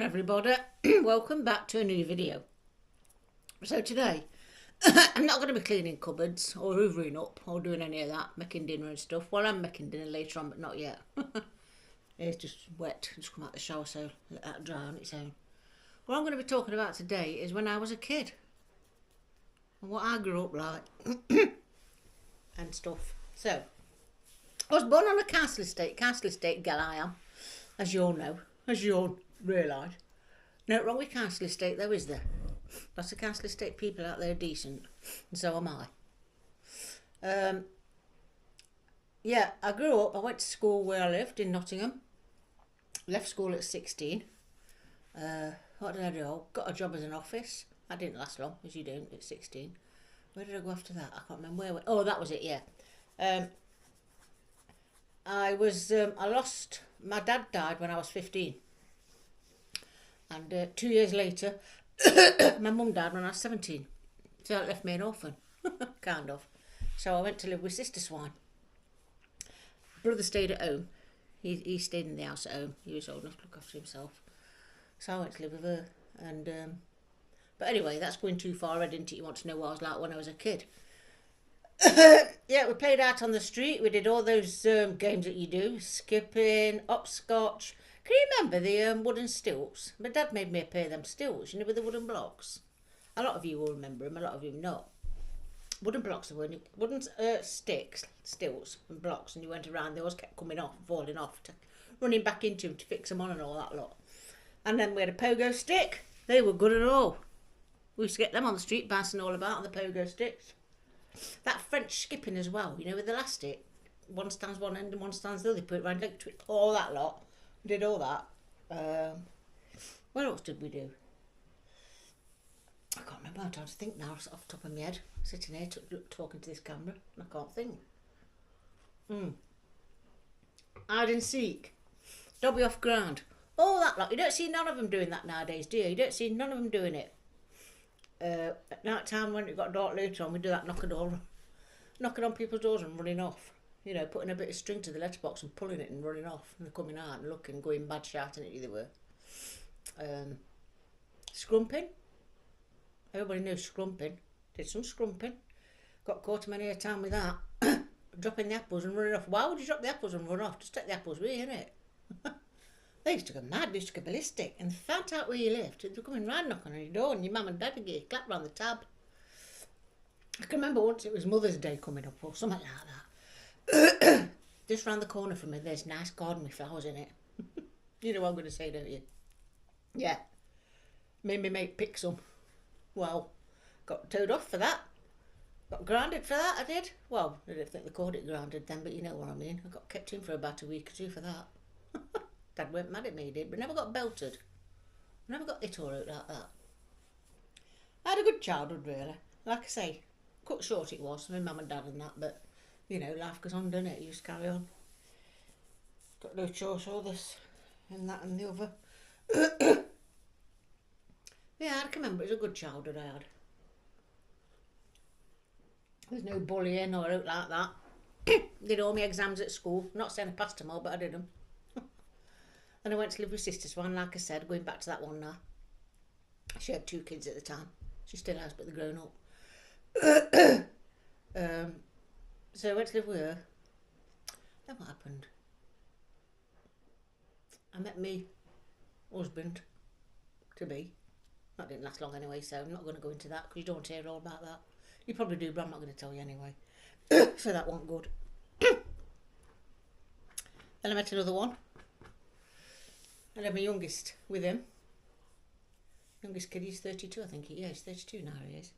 everybody. Welcome back to a new video. So today I'm not going to be cleaning cupboards or hoovering up or doing any of that, making dinner and stuff. Well, I'm making dinner later on, but not yet. It's just wet, just come out the shower, so let that dry on its own. What I'm going to be talking about today is when I was a kid and what I grew up like and stuff. So I was born on a council estate gal I am, as you all know, as you all realise. No wrong with council estate though, is there? Lots of council estate people out there are decent, and so am I. Yeah, I grew up, I went to school where I lived in Nottingham. Left school at 16. What did I do? I got a job as an office. That didn't last long, as you don't, at 16. Where did I go after that? I can't remember where. Oh, that was it, yeah. I lost, my dad died when I was 15. And 2 years later, my mum died when I was 17. So that left me an orphan, kind of. So I went to live with Sister Swine. Brother stayed at home. He stayed in the house at home. He was old enough to look after himself. So I went to live with her. And but anyway, that's going too far, didn't it? You want to know what I was like when I was a kid. Yeah, we played out on the street. We did all those games that you do. Skipping, hopscotch. Can you remember the wooden stilts? My dad made me play them stilts, you know, with the wooden blocks. A lot of you will remember them, a lot of you not. Wooden blocks, wooden sticks, stilts and blocks, and you went around, they always kept coming off, falling off, running back into them to fix them on and all that lot. And then we had a pogo stick. They were good and all. We used to get them on the street, bouncing all about on the pogo sticks. That French skipping as well, you know, with elastic. One stands one end and one stands the other. Put it round, all that lot. We did all that. What else did we do? I can't remember. I'm trying to think now off the top of my head. Sitting here talking to this camera, and I can't think. Hide and seek. Dobby off ground. All that lot. You don't see none of them doing that nowadays, do you? You don't see none of them doing it. At night time when it got dark later on, we do that knocking on people's doors and running off. You know, putting a bit of string to the letterbox and pulling it and running off, and they're coming out and looking, going bad, shouting at you they were. Scrumping. Everybody knows scrumping. Did some scrumping. Got caught many a time with that. Dropping the apples and running off. Why would you drop the apples and run off? Just take the apples with you, innit? They used to go mad, they used to go ballistic, and they found out where you lived. They were coming round knocking on your door, and your mum and dad would get you clapped round the tab. I can remember once it was Mother's Day coming up or something like that. Just round the corner from me, there's a nice garden with flowers in it. You know what I'm going to say, don't you? Yeah. Made me mate pick some. Well, got towed off for that. Got grounded for that, I did. Well, I don't think they called it grounded then, but you know what I mean. I got kept in for about a week or two for that. Dad went mad at me, he did, but never got belted. Never got hit or out like that. I had a good childhood, really. Like I say, cut short it was, my mum and dad and that, but, you know, life goes on, doesn't it? You just carry on. Got no choice, all this and that and the other. Yeah, I can remember it was a good childhood I had. There's no bullying or out like that. Did all my exams at school. Not saying I passed them all, but I did them. And I went to live with Sister Swan, like I said, going back to that one now. She had 2 kids at the time. She still has, but they're grown up. So I went to live with her. Then what happened? I met me husband to be. That didn't last long anyway, so I'm not going to go into that because you don't want to hear all about that. You probably do, but I'm not going to tell you anyway. So that wasn't good. Then I met another one. I had my youngest with him. Youngest kid, he's 32, I think. Yeah, he's 32 now, he is.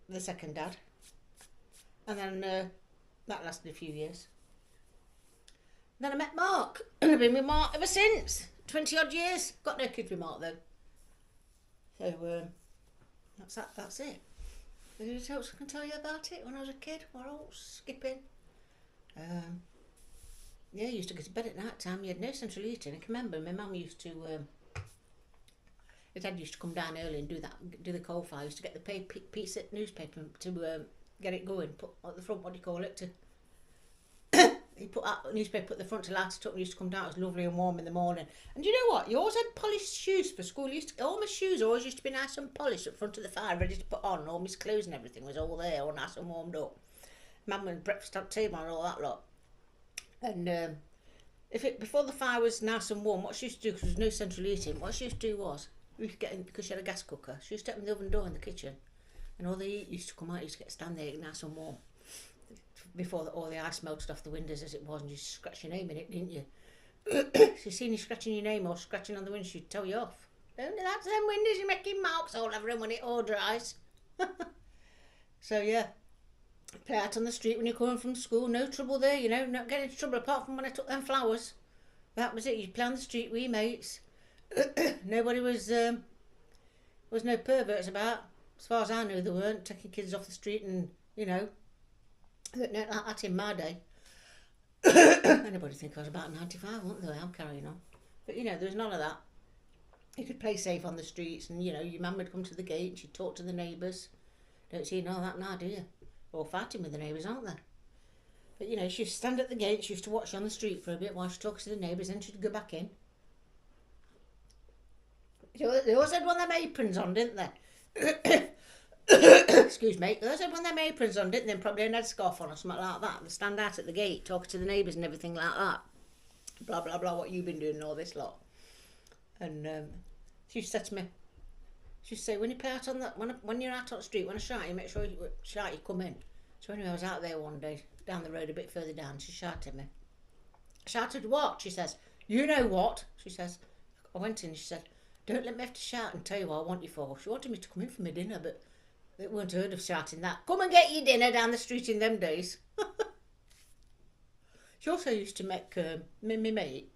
The second dad. And then that lasted a few years. Then I met Mark. And I've been with Mark ever since. 20 odd years. Got no kid with Mark though. So that's it. Anything else I can tell you about it when I was a kid? What else? Skipping. Yeah, I used to go to bed at night time. You had no central heating. I can remember my mum used to. My dad used to come down early and do the coal fire. Used to get the piece of newspaper to get it going. Put at the front. What do you call it? To he put that newspaper at the front till I took and used to come down. It was lovely and warm in the morning. And you know what? You always had polished shoes for school. All my shoes always used to be nice and polished at front of the fire, ready to put on. All my clothes and everything was all there, all nice and warmed up. Mum had breakfast on the table and all that lot. And before the fire was nice and warm, what she used to do, because there was no central heating, what she used to do was, we used to get in, because she had a gas cooker, she used to open the oven door in the kitchen, and all the heat used to come out, used to stand there nice and warm. Before all the ice melted off the windows as it was, and you scratched your name in it, didn't you? She seen you scratching your name or scratching on the window, she'd tell you off. Don't do that to them windows, you're making marks all over them when it all dries. So yeah, play out on the street when you're coming from school, no trouble there, you know, not getting into trouble apart from when I took them flowers. That was it, you'd play on the street with your mates. Nobody was no perverts about. As far as I knew, they weren't taking kids off the street and, you know, that in my day. Anybody think I was about 95, wouldn't they? I'm carrying on. But, you know, there was none of that. You could play safe on the streets and, you know, your mum would come to the gate and she'd talk to the neighbours. Don't see none of that now, do you? All fighting with the neighbours, aren't they? But, you know, she used to stand at the gate, she used to watch you on the street for a bit while she talks to the neighbours, then she'd go back in. They always had one of them aprons on, didn't they? Excuse me. They always had one of them aprons on, didn't they? And probably a headscarf on or something like that. They stand out at the gate, talking to the neighbours and everything like that. Blah, blah, blah, what you've been doing and all this lot. And she used to say to me, she used to say, when you play out on when you're out on the street, when I shout you, make sure you come in. So anyway, I was out there one day, down the road a bit further down, she shouted at me. Shouted what? She says, you know what? She says, I went in and she said, don't let me have to shout and tell you what I want you for. She wanted me to come in for my dinner, but it weren't heard of shouting that. Come and get your dinner down the street in them days. She also used to make, me mate,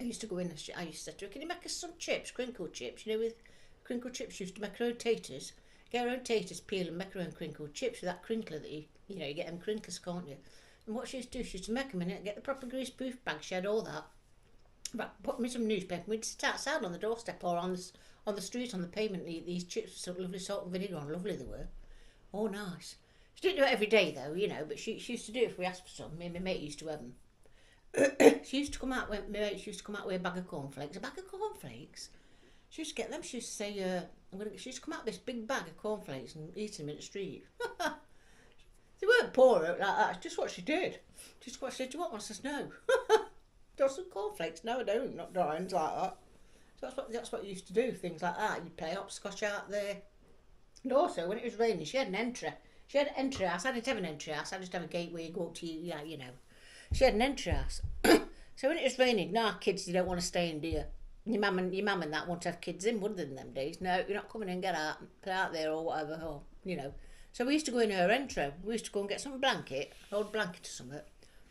I used to go in and I used to say to her, can you make us some chips, crinkle chips? You know, with crinkle chips, she used to make her own taters. Get her own taters, peel and make her own crinkle chips with that crinkler that you get them crinkles, can't you? And what she used to do, she used to make them in it, get the proper grease proof bag, she had all that. But put me some newspaper, we'd sit outside on the doorstep or on the street, on the pavement, these chips with some lovely salt and vinegar on, lovely they were. Oh, nice. She didn't do it every day though, you know, but she used to do it if we asked for some. Me and my mate used to have them. She used to come out with a bag of cornflakes. A bag of cornflakes? She used to get them, she used to say, she used to come out with this big bag of cornflakes and eat them in the street. They weren't poor like that, it's just what she did. Just what she said, do you want one? I says, no. Do you want some cornflakes? No, I don't, not Diane's like that. So that's what you used to do, things like that. You'd play hopscotch out there. And also, when it was raining, she had an entry. She had an entry house. I didn't have an entry house. I just have a gate where you go up to, you know. She had an entry house. So when it was raining, no, kids, you don't want to stay in, do you? Your mum and that want to have kids in, wouldn't they, in them days? No, you're not coming in, get out, play out there or whatever, or, you know. So we used to go in her entry. We used to go and get some blanket, an old blanket or something.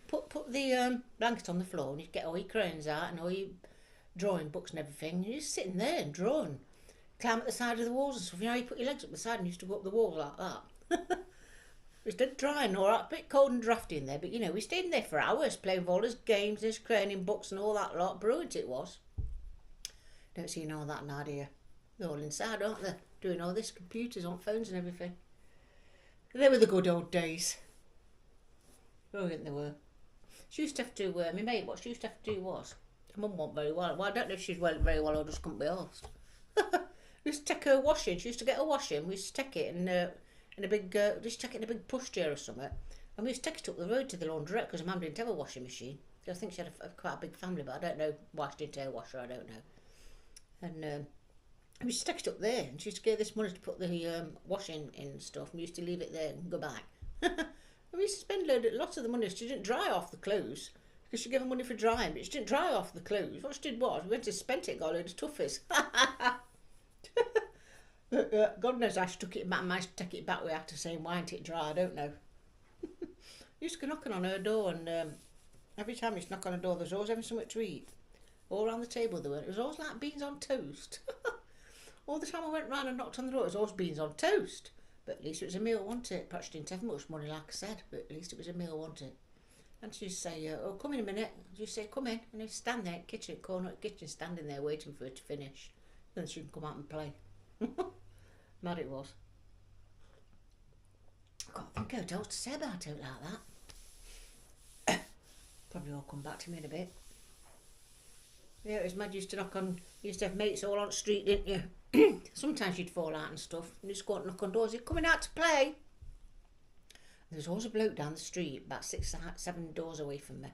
Put the blanket on the floor and you'd get all your crayons out and all your drawing books and everything. And you're just sitting there and drawing. Climb at the side of the walls and stuff. You know, you put your legs up the side and you used to go up the walls like that. It was dead dry and all right, a bit cold and drafty in there, but you know, we stayed in there for hours playing with all those games, there's crayoning books and all that lot. Brilliant it was. Don't see all that now, do you? They're all inside, aren't they? Doing all this, computers on phones and everything. They were the good old days. Brilliant they were. She used to have to, my mate, what she used to have to do was, her mum wasn't very well. Well, I don't know if she's very well or just couldn't be asked. We used to take her washing. She used to get her washing. We used to take it in a big, just take it in a big pushchair or something. And we used to take it up the road to the laundrette because her mum didn't have a washing machine. I think she had quite a big family, but I don't know why she didn't have a washer. I don't know. And we used to take it up there, and she used to give this money to put the washing in and stuff. And we used to leave it there and go back. And we used to spend lots of the money. She didn't dry off the clothes because she gave her money for drying, but she didn't dry off the clothes. What she did was we went and spent it, got a load of toughies. But, God knows I took it back. Managed to take it back without her saying why ain't it dry. I don't know. Used to go knocking on her door, and every time you used to knock on her door, there was always having something to eat. All around the table there were. It was always like beans on toast. All the time I went round and knocked on the door, it was always beans on toast. But at least it was a meal, wasn't it? Perhaps she didn't have much money, like I said, but at least it was a meal, wasn't it? And she'd say, oh, come in a minute. She'd say, come in. And he'd stand there in the kitchen, corner of the kitchen, standing there waiting for her to finish. Then she could come out and play. Mad it was. I can't think of what else to say about it like that. Probably all come back to me in a bit. Yeah, it was mad. Used to knock on. Used to have mates all on the street, didn't you? Sometimes you'd fall out and stuff. And you'd just go out and knock on doors. You're coming out to play. There was always a bloke down the street, about 6 or 7 doors away from me.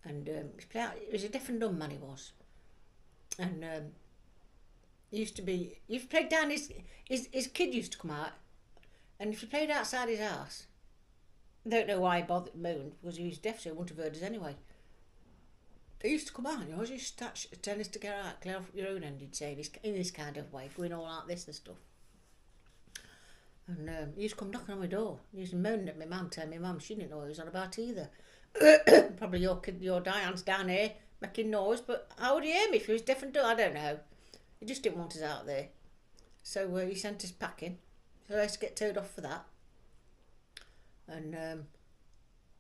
And it was a deaf and dumb man he was. And he used to be. If you played down, his kid used to come out. And if you played outside his house, I don't know why he bothered moaned, because he was deaf, so he wouldn't have heard us anyway. They used to come out, you know, you used to tell us to get out, clear off your own end, he'd say, in this kind of way, going all like this and stuff. And he used to come knocking on my door. He used to moan at my mum, telling my mum she didn't know what he was on about either. Probably your Diane's down here making noise, but how would he hear me if he was deaf and dumb? I don't know. He just didn't want us out there. So he sent us packing. So I used to get towed off for that. And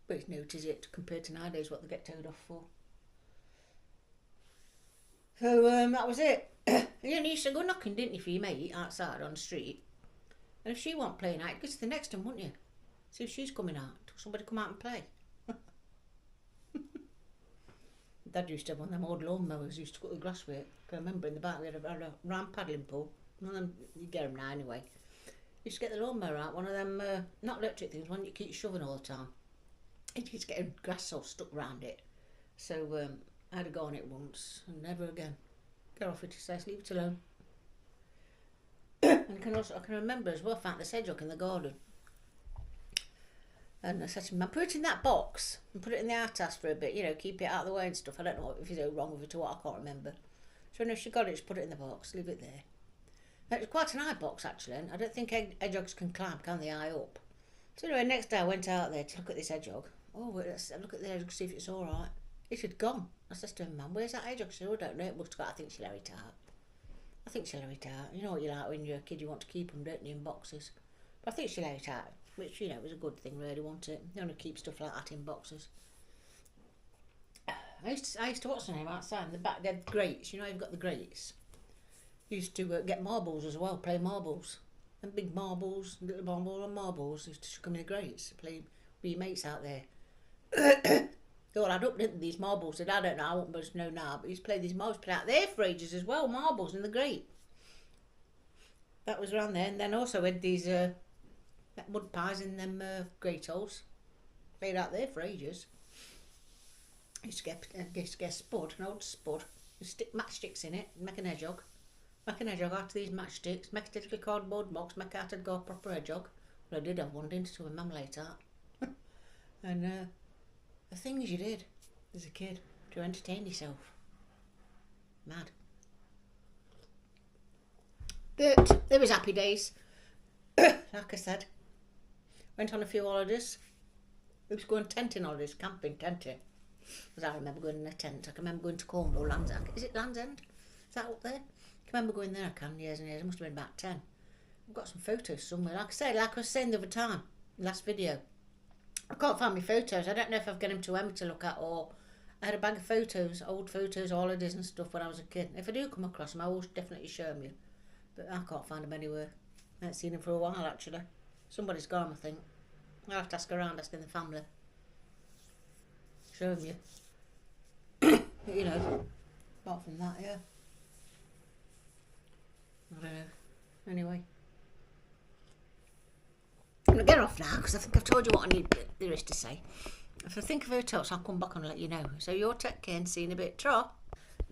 but it's noticed it compared to nowadays what they get towed off for. So that was it. And you used to go knocking, didn't you, for your mate outside on the street. And if she wasn't playing out, you'd go to the next one, wouldn't you? See if she's coming out. Somebody come out and play. Dad used to have one of them old lawnmowers, used to cut the grass with it. I remember in the back we had a round paddling pool. One of them, you get them now anyway. Used to get the lawnmower out, one of them, not electric things, one you keep shoving all the time. It used to get grass all stuck round it. So I had to go on it once and never again. Get off it, he says, leave it alone. And I can remember as well, I found the hedgehog in the garden. And I said to him, I put it in that box and put it in the outhouse for a bit, you know, keep it out of the way and stuff. I don't know if there's wrong with it or what, I can't remember. So no, she got it, she put it in the box, leave it there. It was quite an high box actually, and I don't think hedgehogs can climb, can they, high up? So anyway, next day I went out there to look at this hedgehog. Oh, let's look at the hedgehog, see if it's all right. It had gone. I said to him, Mum, where's that hedgehog? She said, oh, I don't know, it must have got, I think she'll have it out. I think she'll have it out. You know what you like when you're a kid, you want to keep them, don't you, in boxes. But I think she'll have it out, which, you know, was a good thing really, wasn't it? You want to keep stuff like that in boxes. I used to watch them outside in the back, they had grates, you know, you've got the grates. Used to get marbles as well, play marbles. And big marbles, little marbles and marbles used to come in the grates, play with your mates out there. They all had up, didn't they, these marbles? That I don't know, I won't much know now, but he used to play these marbles, play out there for ages as well, marbles in the grate. That was around there, and then also had these mud pies in them grate holes. Played out there for ages. Used to get a spud, an old spud, stick matchsticks in it, and make an hedgehog. Make an hedgehog out of these matchsticks, make a little cardboard box, make out and go a proper hedgehog. Well, I did have one, didn't I, to my mum later. And the things you did as a kid to entertain yourself. Mad. But there was happy days. Like I said, went on a few holidays. We was going tenting holidays, camping, tenting. Because I remember going in a tent. I can remember going to Cornwall, Land's End. Is it Land's End? Is that up there? I can remember going there, years and years. It must have been about 10. I've got some photos somewhere. Like I said, like I was saying the other time, last video. I can't find my photos. I don't know if I've got them to Emma to look at, or I had a bag of photos, old photos, holidays and stuff when I was a kid. If I do come across them, I will definitely show them you. But I can't find them anywhere. I haven't seen them for a while, actually. Somebody's got them, I think. I'll have to ask around, asking the family. Show them you. But, you know, apart from that, yeah. I don't know. Anyway. I'm going to get off now because I think I've told you what I need there is to say. If I think of her else, I'll come back and let you know. So you'll take care and see you in a bit. Ta.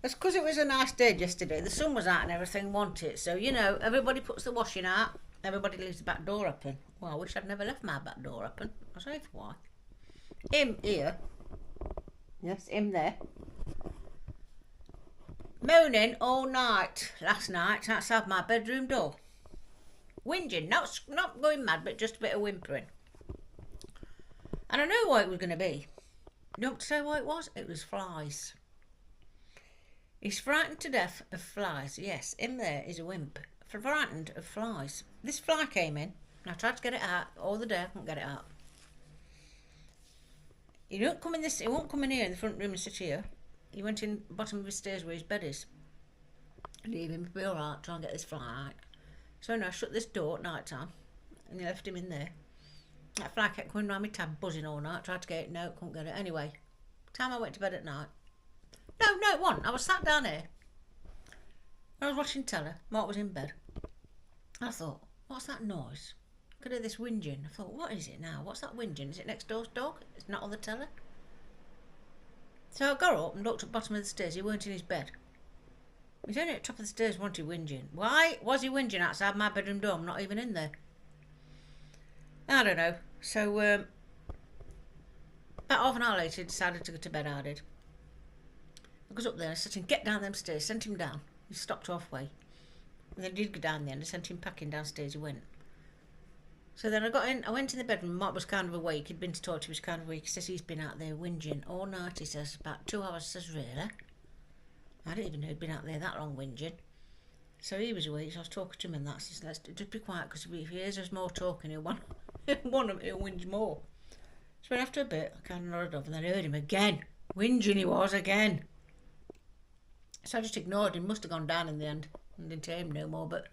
That's because it was a nice day yesterday. The sun was out and everything, wasn't it? So, you know, everybody puts the washing out. Everybody leaves the back door open. Well, I wish I'd never left my back door open. I'll say for why. Him here. Yes, him there. Moaning all night last night outside my bedroom door. Whinging, not going mad, but just a bit of whimpering. And I know what it was going to be. You know what to say what it was? It was flies. He's frightened to death of flies. Yes, him there is a wimp. Frightened of flies. This fly came in, and I tried to get it out all the day. I couldn't get it out. He won't come in here in the front room and sit here. He went in the bottom of the stairs where his bed is. Leave him, be alright, try and get this fly out. So no, I shut this door at night time and left him in there. That fly kept coming round my tab, buzzing all night, tried to get it, no, couldn't get it. Anyway, Time I went to bed at night. No, it wasn't. I was sat down here. I was watching telly. Mark was in bed. I thought, what's that noise? I could hear this whinging. I thought, what is it now? What's that whinging? Is it next door's dog? It's not on the telly. So I got up and looked at the bottom of the stairs. He weren't in his bed. He's only at the top of the stairs, wasn't he, whinging? Why was he whinging outside my bedroom door? I'm not even in there. I don't know. So, about half an hour later, he decided to go to bed, I did. I got up there and I said to him, get down them stairs, sent him down. He stopped halfway. And then he did go down there and I sent him packing downstairs, he went. So then I got in, I went in the bedroom, Mark was kind of awake, he'd been to talk to, he was kind of awake. He says he's been out there whinging all night, he says, about 2 hours. I says, really? I didn't even know he'd been out there that long whinging. So he was awake, so I was talking to him and that. I says, let's just be quiet, because if he hears us more talking, he'll whinge more. So after a bit, I kind of nodded off and then I heard him again. Whinging he was again. So I just ignored him, must have gone down in the end. And didn't hear him no more, but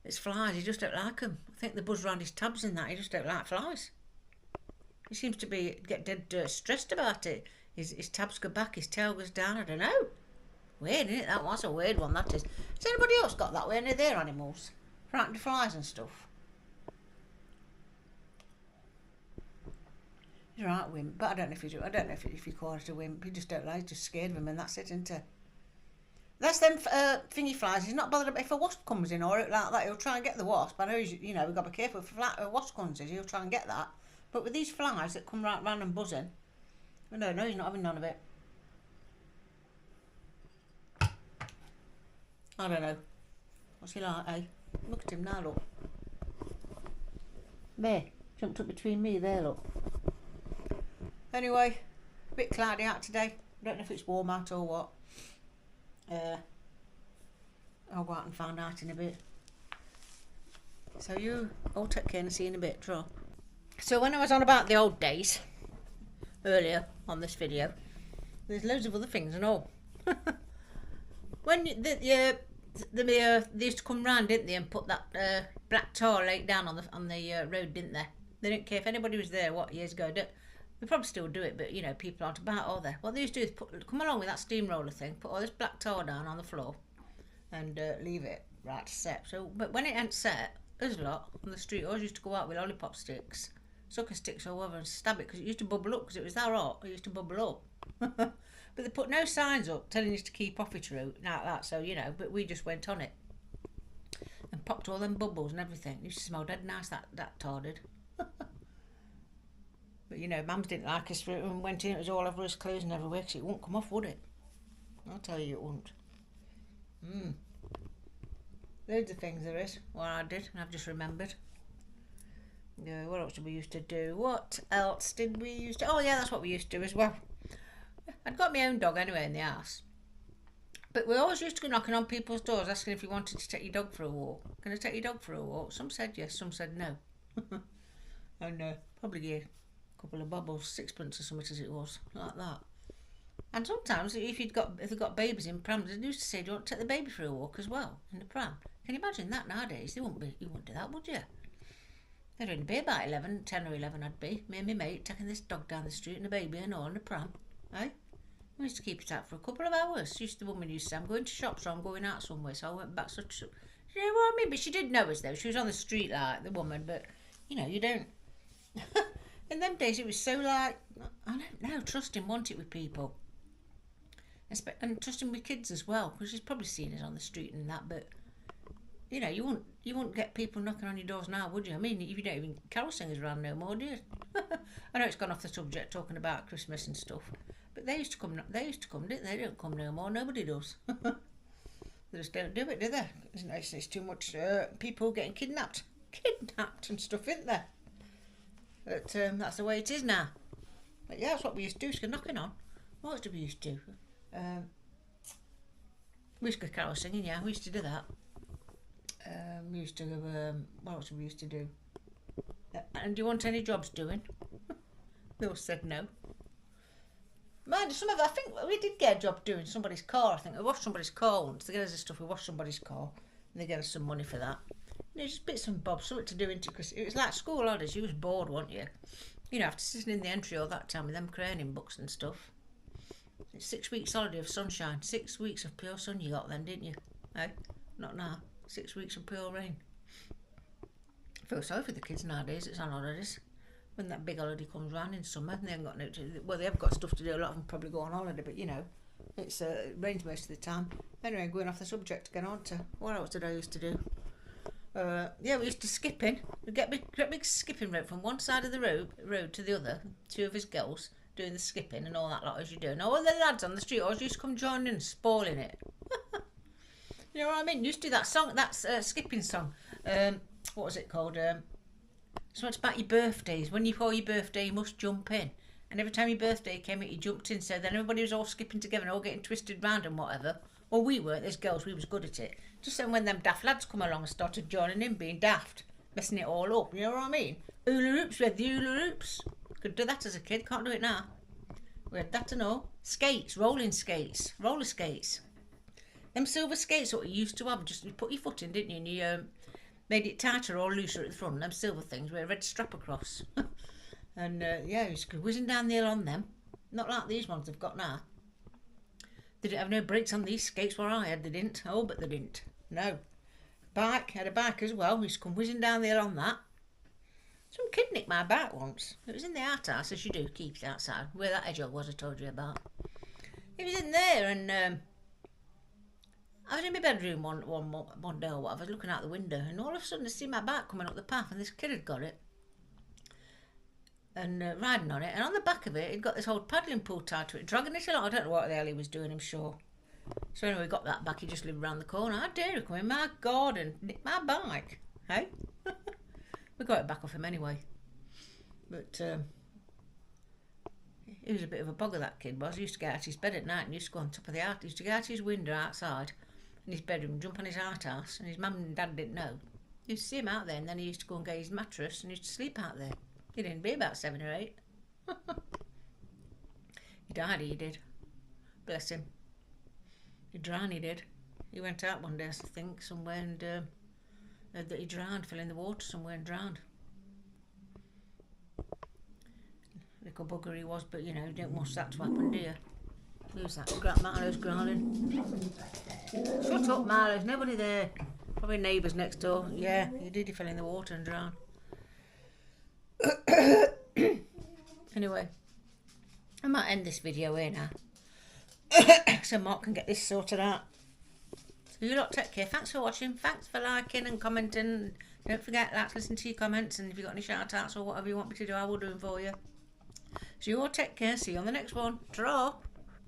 it's flies, he just don't like them. I think the buzz around his tabs and that, he just don't like flies. He seems to get dead stressed about it. His tabs go back, his tail goes down, I don't know. Weird, isn't it? That was a weird one, that is. Has anybody else got that way, any of their animals? Frightened of flies and stuff? He's a right wimp, but I don't know if you do. I don't know if you call it a wimp. He just don't like, just scared of him, and that's it, isn't it? That's them thingy flies. He's not bothered about if a wasp comes in or like that. He'll try and get the wasp. I know we've got to be careful. If a wasp comes in, he'll try and get that. But with these flies that come right round and buzzing, no, he's not having none of it. I don't know. What's he like, eh? Look at him now, look. There, jumped up between me there, look. Anyway, a bit cloudy out today. I don't know if it's warm out or what. I'll go out and find out in a bit. So you all take care and see you in a bit, Tro. So when I was on about the old days, earlier on this video, there's loads of other things and all. When they used to come round, didn't they, and put that black tar lake down on the road, didn't they? They didn't care if anybody was there, what, years ago. They probably still do it, but, you know, people aren't about, are they? What they used to do is come along with that steamroller thing, put all this black tar down on the floor and leave it right to set. So, but when it ain't set, there's a lot on the street. I always used to go out with lollipop sticks, sucker sticks all over and stab it, because it used to bubble up, because it was that hot. It used to bubble up. But they put no signs up telling us to keep off it route, like that, so, you know, but we just went on it and popped all them bubbles and everything. It used to smell dead nice, that tar did. But, you know, Mums didn't like us for it and went in, it was all over his clothes and everywhere, because it wouldn't come off, would it? I'll tell you it wouldn't. Loads of things there is, what I did, and I've just remembered. Yeah, what else did we used to do? What else did we used to... Oh, yeah, that's what we used to do as well. I'd got my own dog anyway in the house. But we always used to go knocking on people's doors asking if you wanted to take your dog for a walk. Can I take your dog for a walk? Some said yes, some said no. Oh no, probably give a couple of bubbles, sixpence or something as it was, like that. And sometimes if they've got babies in prams, they used to say, do you want to take the baby for a walk as well in the pram? Can you imagine that nowadays? You wouldn't do that, would you? They'd only be about 10 or 11 I'd be, me and my mate taking this dog down the street and a baby and all in a pram. Eh? We used to keep it out for a couple of hours. The woman used to say, I'm going to shop, so I'm going out somewhere. So I went back. You know what I mean? But she did know us, though. She was on the street, like, the woman. But, you know, you don't... In them days, it was so, like... I don't know, trusting, want it with people. And trusting with kids as well. Because she's probably seen us on the street and that. But, you know, you wouldn't get people knocking on your doors now, would you? I mean, you don't even carol singers around no more, do you? I know it's gone off the subject, talking about Christmas and stuff. But they used to come, didn't they? They don't come no more. Nobody does. They just don't do it, do they? It's too much people getting kidnapped and stuff, isn't there? But that's the way it is now. But yeah, that's what we used to do. Used to go knocking on. What else did we used to do? We used to go carol singing. Yeah, we used to do that. We used to go. What else did we used to do? And do you want any jobs doing? They all said no. Mind, some of it, I think we did get a job doing somebody's car. I think we washed somebody's car once. They get us the stuff, we washed somebody's car, and they get us some money for that. You know, just bits and bobs, something to do into, because it was like school holidays. You was bored, weren't you? You know, after sitting in the entry all that time with them craning books and stuff. It's 6 weeks holiday of sunshine. 6 weeks of pure sun you got then, didn't you? Eh? Not now. 6 weeks of pure rain. I feel sorry for the kids nowadays. It's on holidays. When that big holiday comes round in summer, and they haven't got no. Well, they have got stuff to do. A lot of them probably go on holiday, but you know, it rains most of the time. Anyway, going off the subject again, on to what else did I used to do? Yeah, we used to skipping. We'd get big skipping rope from one side of the road to the other. 2 of his girls doing the skipping and all that lot as you do. And all the lads on the street always used to come join in, spoiling it. You know what I mean? Used to do that song, that skipping song. What was it called? So it's about your birthdays. When you call your birthday, you must jump in. And every time your birthday came out, you jumped in. So then everybody was all skipping together and all getting twisted round and whatever. Well, we weren't. There's girls, we was good at it. Just then when them daft lads come along and started joining in, being daft, messing it all up. You know what I mean? Hula hoops, we had the hula hoops. Could do that as a kid, can't do it now. We had that and all. Skates, rolling skates, roller skates. Them silver skates what you used to have, just you put your foot in, didn't you? And you made it tighter or looser at the front. Them silver things with a red strap across. And yeah, you was whizzing down the hill on them. Not like these ones they've got now. They didn't have no brakes on these skates where I had, they didn't. Oh, but they didn't. No. Bike, had a bike as well. We used to come whizzing down the hill on that. Some kid nicked my bike once. It was in the outhouse, as you do, keep it outside. Where that hedgehog was I told you about. It was in there and I was in my bedroom one day or what. I was looking out the window and all of a sudden I see my bike coming up the path and this kid had got it. And riding on it, and on the back of it, he'd got this old paddling pool tied to it, dragging it along. I don't know what the hell he was doing, I'm sure. So anyway, we got that back. He just lived round the corner. How dare he come in my garden, nick my bike, hey? We got it back off him anyway. But he was a bit of a bugger, that kid was. He used to get out of his bed at night and used to go on top of the out. He used to get out his window outside in his bedroom, jump on his outhouse, and his mum and dad didn't know. You used to see him out there, and then he used to go and get his mattress and he used to sleep out there. He didn't be about 7 or 8. He died, he did. Bless him. He drowned, he did. He went out one day, I think, somewhere, and that he drowned, fell in the water somewhere and drowned. Little bugger he was, but you know, you don't want that to happen, do you? Who's that? Milo's growling. Shut up, Milo, there's nobody there. Probably neighbours next door. Yeah, he did, he fell in the water and drowned. Anyway, I might end this video here now so Mark can get this sorted out. So you lot take care. Thanks for watching. Thanks for liking and commenting. Don't forget, like to listen to your comments, and if you've got any shout outs or whatever you want me to do, I will do them for you. So you all take care. See you on the next one. Ta-ra.